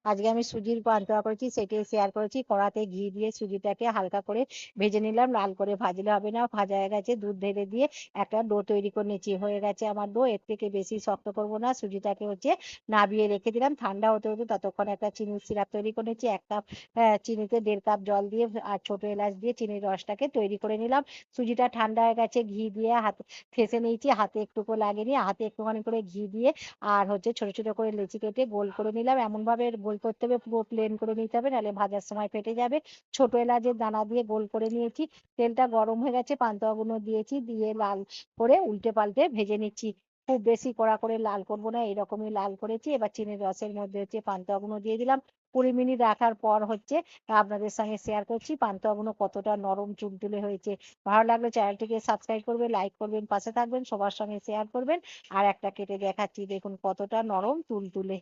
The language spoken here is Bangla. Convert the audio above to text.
আজকে আমি সুজির পান্তুয়া করেছি, সেটাই শেয়ার করেছি। কড়াতে ঘি দিয়ে সুজিটাকে হালকা করে ভেজে নিলাম, লাল করে ভাজলে হবে না। ভাজা হয়ে গেছে, দুধ ঢেলে দিয়ে একটা ডো তৈরি করে নিয়েছি। হয়ে গেছে আমার ডো, এর থেকে বেশি শক্ত করবো না। সুজিটাকে নাবিয়ে রেখে দিলাম, ঠান্ডা হতে হতে ততক্ষণ একটা চিনির সিরাপ তৈরি করে নিয়েছি। 1 কাপ চিনিতে 1.5 কাপ জল দিয়ে আর ছোট এলাচ দিয়ে চিনির রসটাকে তৈরি করে নিলাম। সুজিটা ঠান্ডা হয়ে গেছে, ঘি দিয়ে হাতে ঠেসে নিয়েছি, হাতে একটুকু লাগেনি। হাতে একটুখানি করে ঘি দিয়ে আর ছোট ছোট করে লেচি কেটে গোল করে নিলাম। এমন ভাবে গোল করতে হবে, পুরো প্লেন করে নিতে হবে, নাহলে ভাজার সময় ফেটে যাবে। ছোট এলাচের দানা দিয়ে গোল করে নিয়েছি। তেলটা গরম হয়ে গেছে, পান্তুয়াগুলো দিয়েছি, দিয়ে লাল করে উল্টে পাল্টে ভেজে নিচ্ছি। খুব বেশি কড়া করে লাল করবো না, এরকমই লাল করেছি। এবার চিনির রসের মধ্যে পান্তুয়াগুলো দিয়ে দিলাম। 20 মিনিট রাখার পর আপনাদের সঙ্গে শেয়ার করছি পান্তুয়াগুলো কতটা নরম তুলতুলে হয়েছে। ভালো লাগলে চ্যানেলটিকে সাবস্ক্রাইব করবেন, লাইক করবেন, পাশে থাকবেন, সবার সঙ্গে শেয়ার করবেন। আর একটা কেটে দেখাচ্ছি, দেখুন কতটা নরম তুলতুলে।